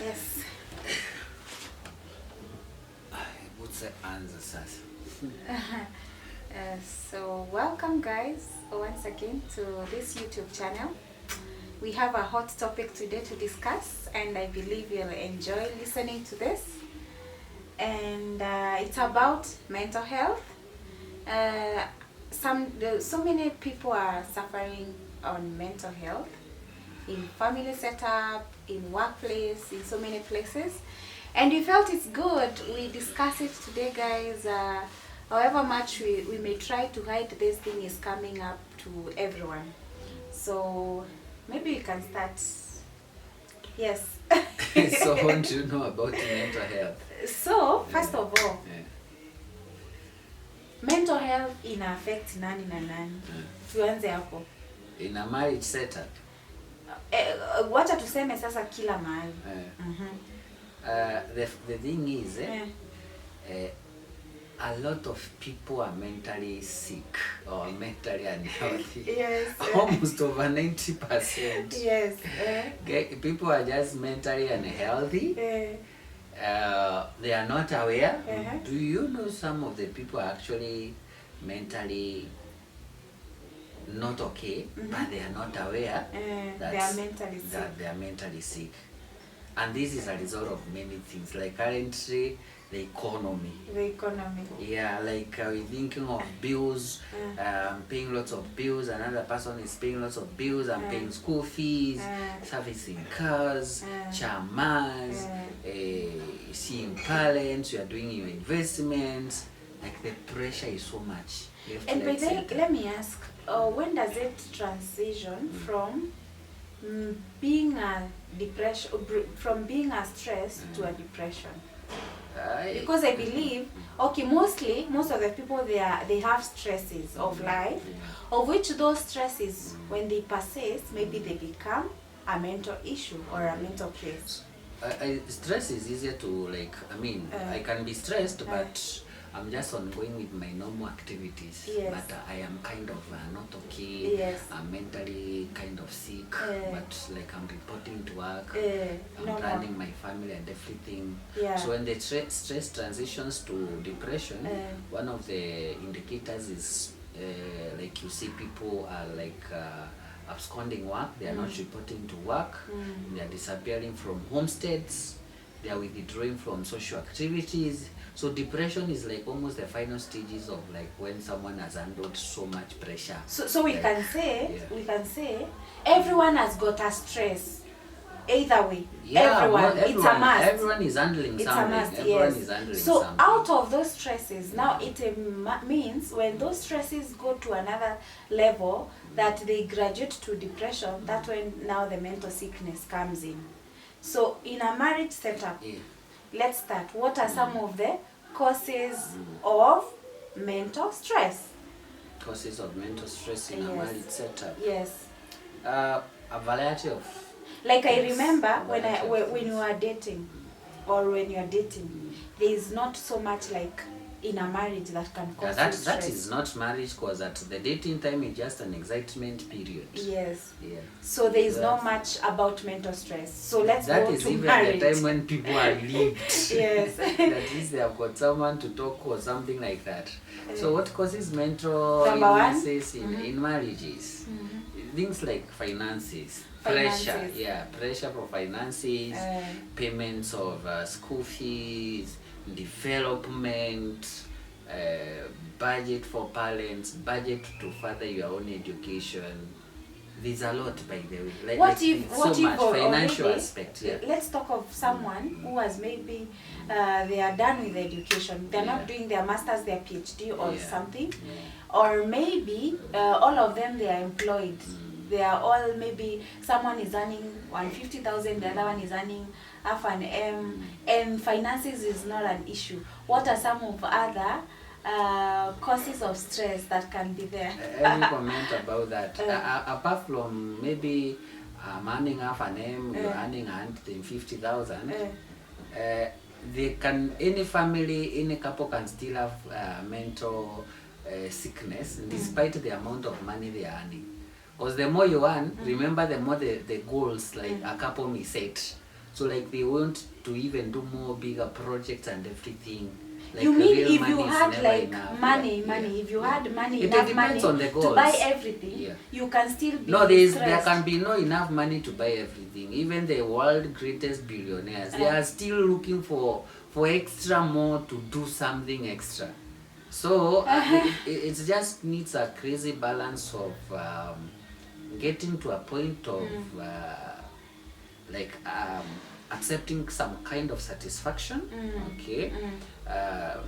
Yes. What's the answer, Sas? So welcome guys once again to this YouTube channel. We have a hot topic today to discuss, and I believe you'll enjoy listening to this. And it's about mental health. So many people are suffering on mental health in family setup, in workplace, in so many places. And we felt it's good we discuss it today, guys. However much we may try to hide, this thing is coming up to everyone. So maybe we can start. Yes. So what do you know about mental health? So first of all, Yeah. mental health ina affect nani na nani? Tuanze hapo. In a marriage setup, Wacha tuseme sasa kila mahali. the thing is, a lot of people are mentally sick or mentally unhealthy. Yes. Almost over 90%. Yes. Okay, people are just mentally unhealthy. They are not aware. Do you know some of the people are actually mentally not okay, but they are not aware They are mentally sick. that they are mentally sick. And this is a result of many things, like currently the economy. The economy. Yeah, like we're thinking of bills, paying lots of bills. Another person is paying lots of bills and paying school fees, servicing cars, chamas, seeing parents. You are doing your investments. Like the pressure is so much. And by then, let me ask, when does it transition from being a depression, from being a stress to a depression? Because I believe, okay, most of the people they have stresses of life, of which those stresses, when they persist, maybe they become a mental issue or a mental case. Stress is easier to I can be stressed, but I'm just ongoing with my normal activities. Yes. But I am kind of not okay. Yes. I'm mentally kind of sick, but like I'm reporting to work. I'm planning my family and everything. Yeah. So when the stress transitions to depression, one of the indicators is like you see people are like absconding work. They are not reporting to work. They are disappearing from homesteads. They are withdrawing from social activities. So depression is like almost the final stages of like when someone has handled so much pressure. So we like, can say everyone has got a stress. Either way, everyone, it's a must. Everyone is handling It's something. a must, Everyone yes. is handling So something. out of those stresses, now it means when those stresses go to another level, that they graduate to depression, that's when now the mental sickness comes in. So in a marriage setup, let's start. What are some of the causes of mental stress? Causes of mental stress in a marriage setup. Yes. A variety of. Like I remember when you are dating, or when you are dating, there is not so much like in a marriage that can cause you stress. That is not marriage, because at the dating time is just an excitement period. Yes. Yeah. So there is not much about mental stress. So let's that go is to even marriage. the time when people are relieved. Yes. At least they have got someone to talk or something like that. So what causes mental Number one? illnesses in marriages? Things like finances. Pressure. Yeah, pressure for finances, payments of school fees, development, budget for parents, budget to further your own education. There's a lot, by the way. What if financial already, aspect? Yeah. Let's talk of someone who has maybe they are done with education. They're not doing their masters, their PhD or something, or maybe all of them they are employed. They are all, maybe someone is earning 150,000, the other one is earning half an M, and finances is not an issue. What are some of other causes of stress that can be there? Any comment about that? Apart from maybe I'm earning half an M, you're earning 150,000. Any family, any couple can still have mental sickness despite the amount of money they are earning. Because the more you earn, remember, the more the goals like a couple may set. So like they want to even do more bigger projects and everything. Like you mean real if money you is had never like enough. money, Yeah, money, yeah, if you yeah. had money, It enough money depends on the to goals. buy everything, Yeah. you can still be No, there stressed. can be no enough money to buy everything. Even the world greatest billionaires, they are still looking for extra more to do something extra. So it just needs a crazy balance of getting to a point of like accepting some kind of satisfaction, okay,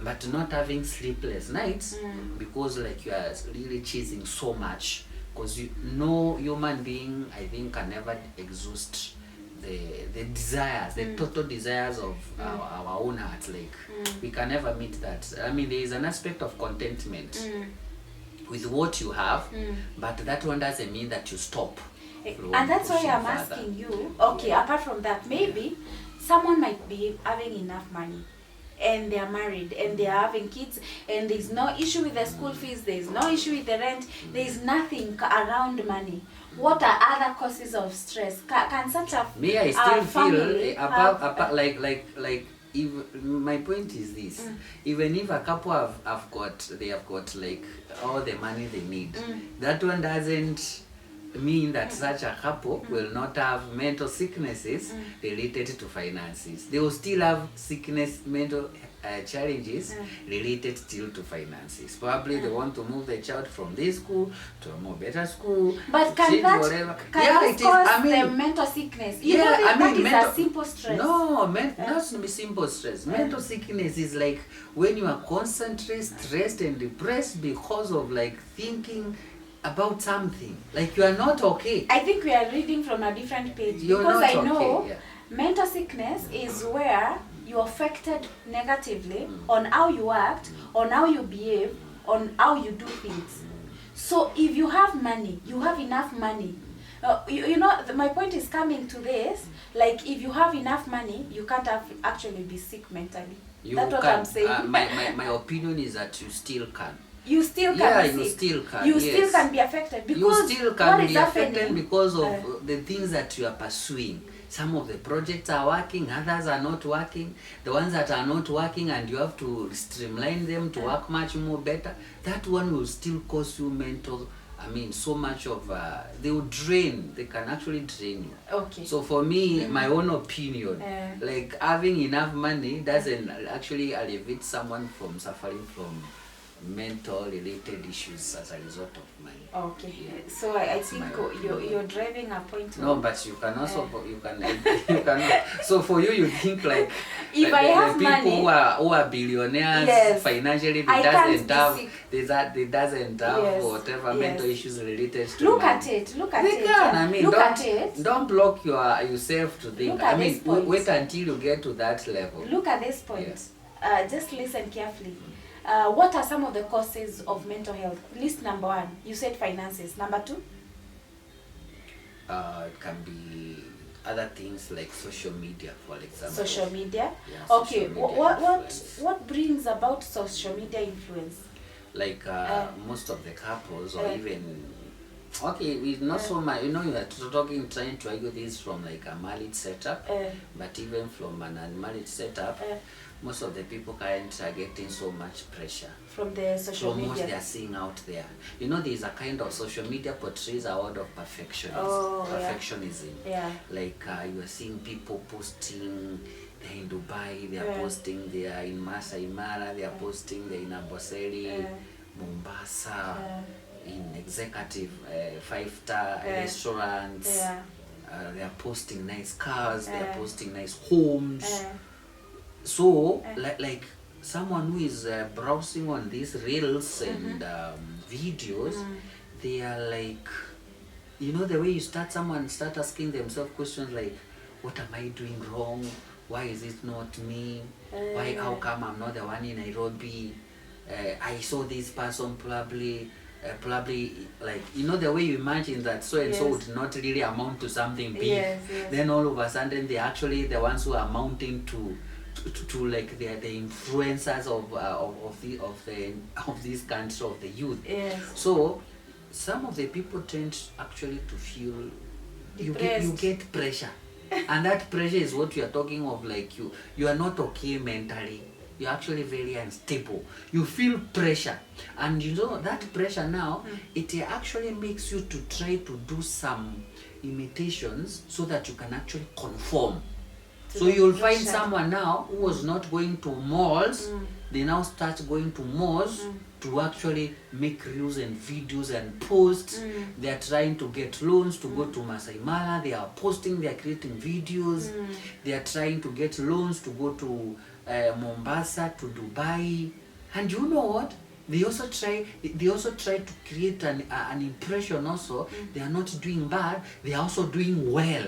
but not having sleepless nights because like you are really chasing so much, because no human being I think can never exhaust the desires, the total desires of our own heart. Like we can never meet that. I mean, there is an aspect of contentment with what you have, but that one doesn't mean that you stop. And that's why I'm asking you, okay, apart from that, maybe someone might be having enough money and they're married and they're having kids and there's no issue with the school fees, there's no issue with the rent, there's nothing around money. What are other causes of stress? Can such a me, I still family feel about like if my point is this, even if a couple have got like all the money they need, that one doesn't mean that such a couple will not have mental sicknesses related to finances. They will still have mental challenges related still to finances. Probably they want to move the child from this school to a more better school. But can that cause the mental sickness? That is a simple stress. No, not simple stress. Mental sickness is like when you are constantly stressed and depressed because of like thinking about something, like you are not okay. I think we are reading from a different page. You're because not I know okay, yeah. Mental sickness is where you affected negatively on how you act, on how you behave, on how you do things. So if you have money, you have enough money. My point is coming to this, like if you have enough money, you can't actually be sick mentally. That's what I'm saying. My opinion is that you still can. You still can yeah, be you sick. still can. You yes. still can be affected because you still can what be is affected happening because of the things that you are pursuing. Some of the projects are working, others are not working. The ones that are not working and you have to streamline them to work much more better, that one will still cause you mental, so much of, they will drain, they can actually drain you. Okay. So for me, my own opinion, like having enough money doesn't actually alleviate someone from suffering from mental related issues as a result of money. Okay. Yeah. So I think you're driving a point. No, but you can also you can so for you think like if I have the people money, who are billionaires, yes, financially they doesn't have whatever mental issues related to look money. at it. Look at it. Don't block yourself to think. Wait until you get to that level. Look at this point. Just listen carefully. What are some of the causes of mental health? List number 1. You said finances. Number 2? It can be other things like social media, for example. Social media? Yeah, okay. Social media what brings about social media influence? Like most of the couples or even... Okay, it's not so much, you are trying to argue this from like a married setup, but even from an unmarried setup, most of the people currently are getting so much pressure from the social media. From what they are seeing out there. There is a kind of social media portrays a world of perfectionism. Yeah. Like you are seeing people posting they're in Dubai, they are posting they are in Masai Mara, they are posting they're in Amboseli, Mombasa, in executive 5-star restaurants. They are posting nice cars, they are posting nice homes. So like someone who is browsing on these reels and videos, they are like, the way you someone start asking themselves questions like, what am I doing wrong? Why is it not me? How come I'm not the one in Nairobi? I saw this person probably like, the way you imagine that so and so would not really amount to something big. Yes. Then all of a sudden they're actually the ones who are amounting to like they are the influencers of this country, of the youth. Yes. So some of the people tend actually to feel you get pressure. And that pressure is what you are talking of, like you are not okay mentally. You're actually very unstable. You feel pressure. And you know that pressure now, it actually makes you to try to do some imitations so that you can actually conform. So you'll find someone now who was not going to malls, they now start going to malls to actually make reels and videos and posts. They are trying to get loans to go to Masai Mara. They are posting, they are creating videos. They are trying to get loans to go to Mombasa, to Dubai. And you know what? They also try to create an impression also. They are not doing bad, they are also doing well.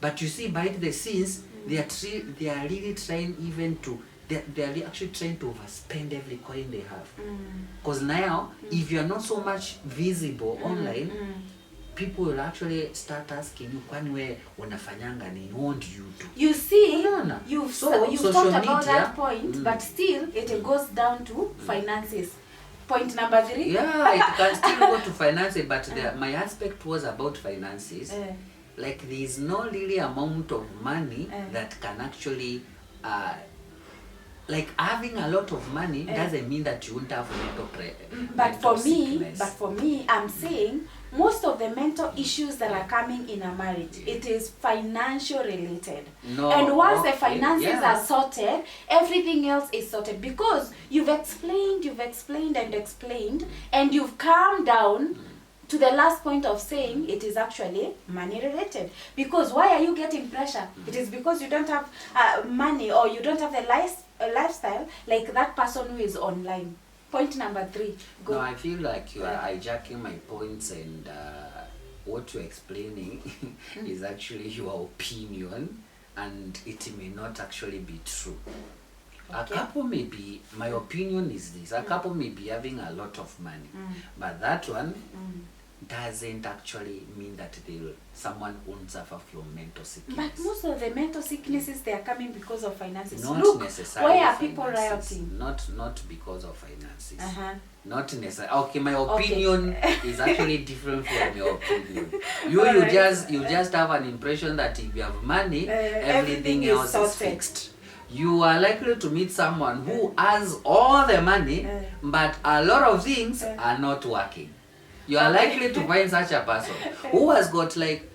But you see, behind the scenes, they are really trying even to, they are actually trying to overspend every coin they have. Because now, if you are not so much visible online, people will actually start asking you, kwani we unafanyanga nini? What do you do? You see, No. you've social talked about media, that point, but still it goes down to finances. Point number 3. Yeah, it can still go to finances, but my aspect was about finances. Like there is no really amount of money that can actually like having a lot of money doesn't mean that you won't have but for me, I'm saying most of the mental issues that are coming in a marriage, it is financial related. No, and once the finances are sorted, everything else is sorted, because you've explained, and you've calmed down to the last point of saying it is actually money related. Because why are you getting pressure? It is because you don't have money, or you don't have the lifestyle like that person who is online. Point number 3. Go. No, I feel like you are hijacking my points, and what you're explaining is actually your opinion, and it may not actually be true. Okay. A couple may be, my opinion is this, a couple may be having a lot of money, but that one doesn't actually mean that someone won't suffer from mental sickness. But most of the mental sicknesses, they are coming because of finances. Not Look, necessarily. why are people rioting? Not because of finances. Not necessarily. Okay, my opinion is actually different from your opinion. You just have an impression that if you have money, everything else is fixed. You are likely to meet someone who has all the money, but a lot of things are not working. You are likely to find such a person who has got like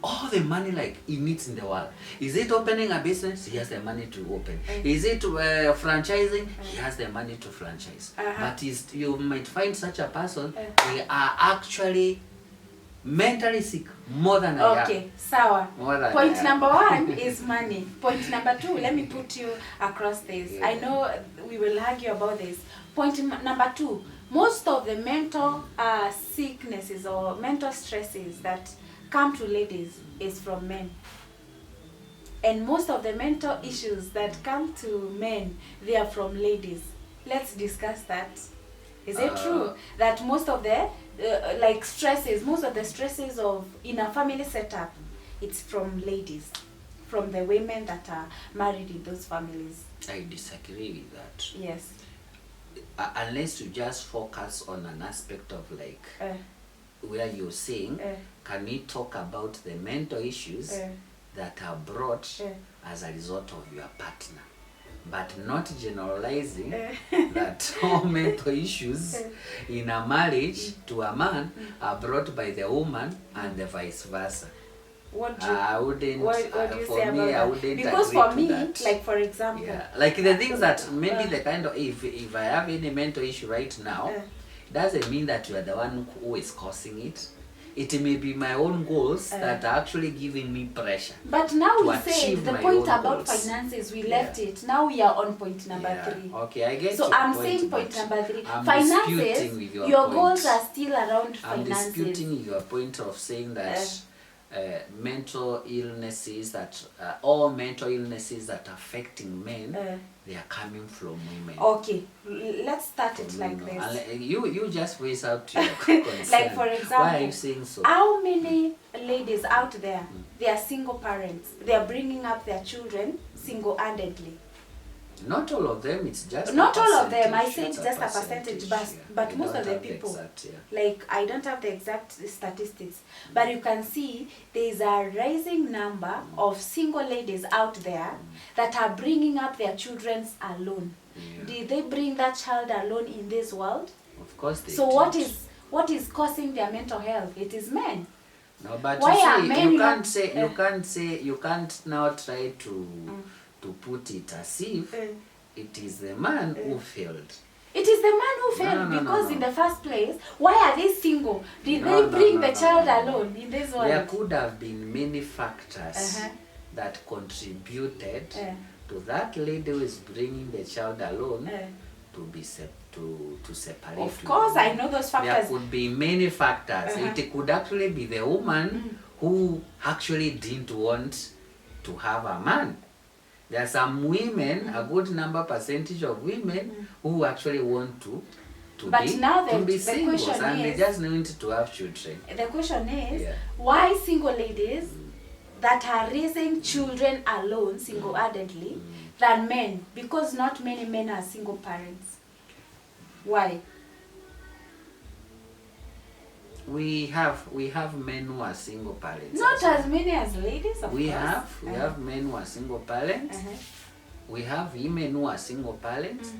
all the money like he needs in the world. Is it opening a business? He has the money to open. Is it franchising? He has the money to franchise. But you might find such a person, they are actually mentally sick more than I am. Okay, sawa. Point number 1 is money. Point number 2, let me put you across this. I know we will argue about this. Point number 2, most of the mental sicknesses or mental stresses that come to ladies is from men. And most of the mental issues that come to men, they are from ladies. Let's discuss that. Is it true that most of the most of the stresses of in a family setup, it's from ladies, from the women that are married in those families? I disagree with that. Yes. Unless you just focus on an aspect of like where you're saying, can we talk about the mental issues that are brought as a result of your partner, but not generalizing that all mental issues in a marriage to a man are brought by the woman and the vice versa. What do you, I wouldn't. what do you say about that? I wouldn't because agree for to me, that. like for example, like the things that maybe the kind of if I have any mental issue right now, doesn't mean that you are the one who is causing it. It may be my own goals that are actually giving me pressure. But now we say the point about goals. finances, we left it. Now we are on point number 3. Okay, I get so your I'm point, saying point number 3. I'm Finances, with your point. goals are still around I'm finances. disputing your point of saying that mental illnesses all mental illnesses that are affecting men, they are coming from women. Okay, let's start it like this. You just voice out your concern. Like for example, why are you saying so? How many ladies out there, they are single parents, they are bringing up their children single-handedly? Not all of them, it's just not a all of them, I percentage, said it's just a percentage, but We most don't of the have people, exact, like I don't have the exact statistics, but you can see there's a rising number of single ladies out there that are bringing up their children alone. Yeah. Did they bring that child alone in this world? Of course they So did. what is causing their mental health? It is men. No, but Why are you see, men you not- can't say, you can't now try to put it as if it is the man who failed. It is the man who failed because in the first place, why are they single? Did they bring the child alone in this world? There could have been many factors that contributed to that lady who is bringing the child alone to be to separate. Of course, I know those There factors. could be many factors. It could actually be the woman who actually didn't want to have a man. There are some women, a good percentage of women, who actually want to But be, now to be the singles, question and they is, just need to have children. the question is, Yeah. why single ladies that are raising children alone, single-handedly, than men? Because not many men are single parents. Why? We have men who are single parents. Not as many as ladies, of we course. have men who are single parents. We have women who are single parents,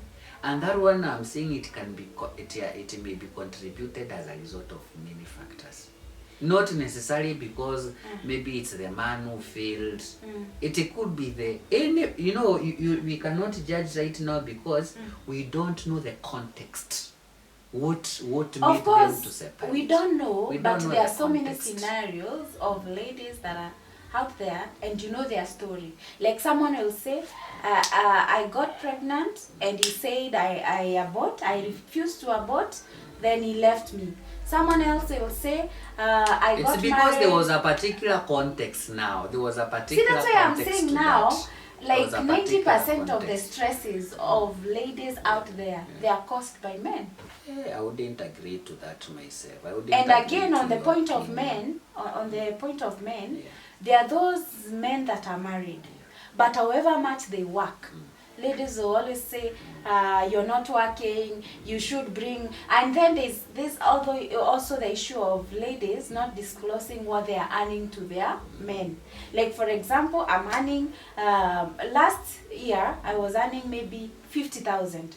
and that one I'm saying it can be it may be contributed as a result of many factors, not necessarily because maybe it's the man who failed. It could be we cannot judge right now because we don't know the context. What made Of course, them to separate? we don't know, We but don't know there are the so many context. scenarios of ladies that are out there, and you know their story. Like someone will say, I got pregnant, and he said I refused to abort, then he left me. Someone else will say, I got married. It's because there was a particular context now. There was a particular See, that's why I'm context saying to now, that. like There was a 90% particular of the context. stresses of ladies out there, they are caused by men. I wouldn't agree to that myself. I wouldn't And agree again, to on the your point of opinion. men, on the point of men, Yeah. there are those men that are married, but however much they work, ladies will always say, you're not working, you should bring, and then there's this also the issue of ladies not disclosing what they are earning to their men. Like for example, I'm earning, last year I was earning maybe 50,000.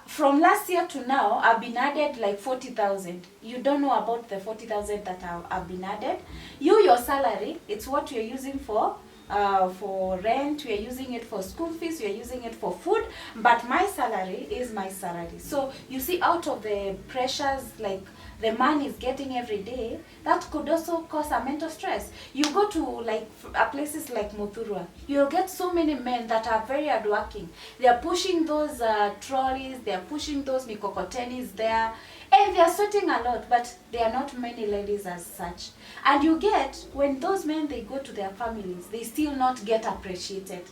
From last year to now, I've been added like 40,000. You don't know about the 40,000 that have been added. Your salary, it's what you're using for rent, we are using it for school fees, we are using it for food, but my salary is my salary. So you see, out of the pressures like the man is getting every day, that could also cause a mental stress. You go to like places like Muthurwa, you'll get so many men that are very hardworking. They are pushing those trolleys, they are pushing those mikokotenis there, and they are sweating a lot, but there are not many ladies as such. And you get, when those men, they go to their families, they still not get appreciated.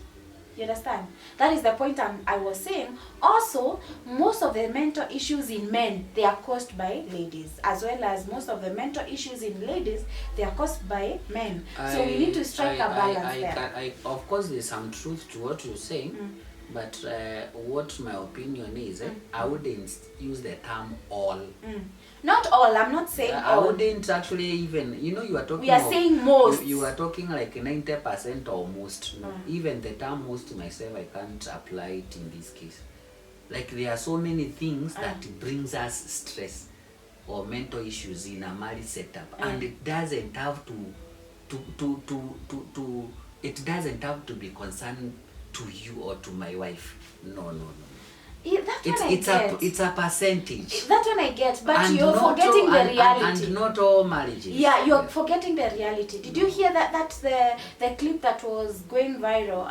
You understand? That is the point I was saying. Also, most of the mental issues in men, they are caused by ladies, as well as most of the mental issues in ladies, they are caused by men. So we need to strike a balance there. Of course, there's some truth to what you're saying, but what my opinion is, I wouldn't use the term all. Not all, I'm not saying I all. wouldn't actually even, you are talking We are saying most. You are talking like 90% or most. No. Even the term most myself, I can't apply it in this case. Like there are so many things that brings us stress or mental issues in a marriage setup, and it doesn't have it doesn't have to be concerned to you or to my wife. No. It's a percentage. That one I get, but And you're not forgetting all- the and- reality. And not all marriages. Yeah, you're forgetting the reality. Did you hear that the clip that was going viral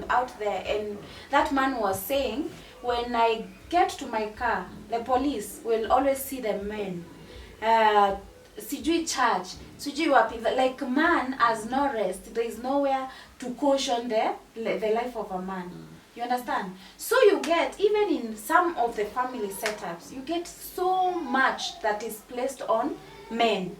out there, and that man was saying, when I get to my car, the police will always see the men. Sijui church, sijui wapi. Like man has no rest. There is nowhere to caution the life of a man. You understand? So you get, even in some of the family setups, you get so much that is placed on men.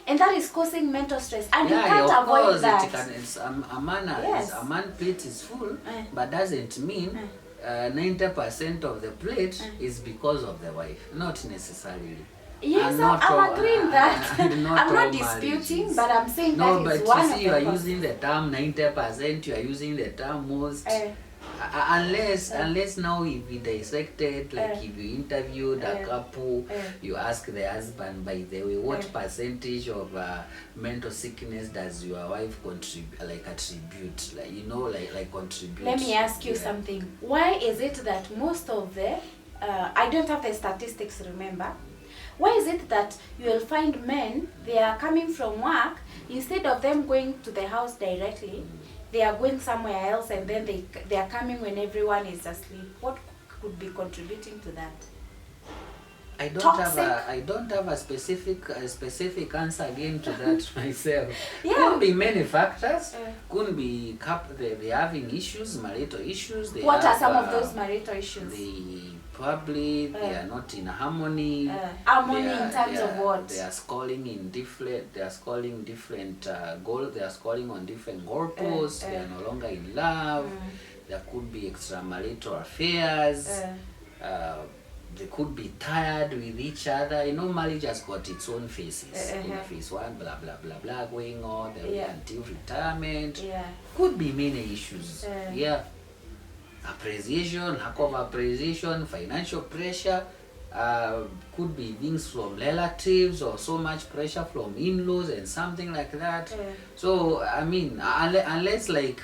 And that is causing mental stress, and you Yeah, can't of avoid course, that. it can, it's, a man Yes. a man plate is full, but doesn't mean 90% of the plate is because of the wife, not necessarily. Yes, I'm agreeing that. I'm not disputing, but I'm saying no, that is but one you of see, the you are causes. using the term 90%, you are using the term most. Unless now if we dissected, like if you interviewed a couple, you ask the husband, by the way, what percentage of mental sickness does your wife attribute, like, you know, like contribute? Let me ask you something. Why is it that most of the I don't have the statistics, remember? Why is it that you will find men, they are coming from work, instead of them going to the house directly, they are going somewhere else, and then they are coming when everyone is asleep? What could be contributing to that? I don't have a specific answer again to that myself. Could be many factors. Could be they having issues, marital issues. What are some of those marital issues? They are not in harmony. Harmony in terms of what? They are scoring in different. They are scoring different goals. They are scoring on different goalposts. They are no longer in love. There could be extramarital affairs. They could be tired with each other. You know, marriage has got its own phases. Phase 1, blah blah blah blah, going on until retirement. Could be many issues. Appreciation, lack of appreciation, financial pressure, could be things from relatives, or so much pressure from in-laws and something like that. So I mean, unless like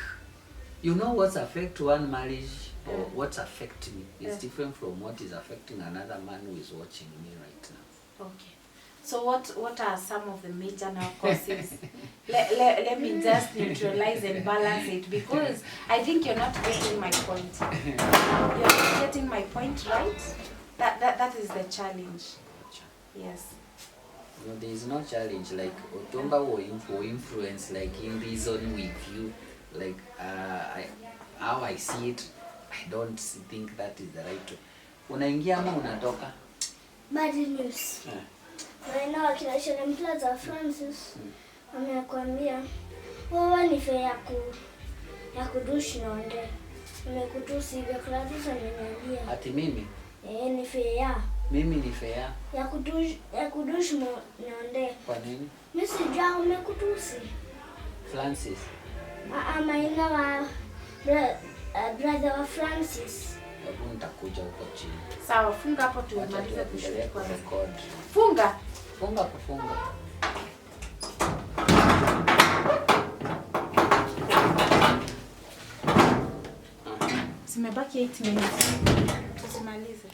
you know what's affect one marriage or what's affecting me is different from what is affecting another man who is watching me right now. Okay. So what are some of the major now causes? let me just neutralize and balance it, because I think you're not getting my point. You're not getting my point, right? That is the challenge. Yes. No, there is no challenge. Like Otomba will influence, like in reason with you. Like how I see it, I don't think that is the right way. Unaingia ama unatoka? Bad news. Right now akina Shane Plaza Francis amekwambia wewe ni fair ya kudushi na onde. Nimekutusi hivyo Clarissa ameniambia. Ati mimi? Ni fair. Mimi ni fair. Ya kudushi na onde. Kwa nini? Mimi sijua umekutusi. Francis. Maina wa brother wa Francis. Hebu nitakuja huko chini. Sawa, funga hapo tumalize kushoot kwa record. Funga. Funga kufunga. Zimebaki 8 minutes. Tusimalize.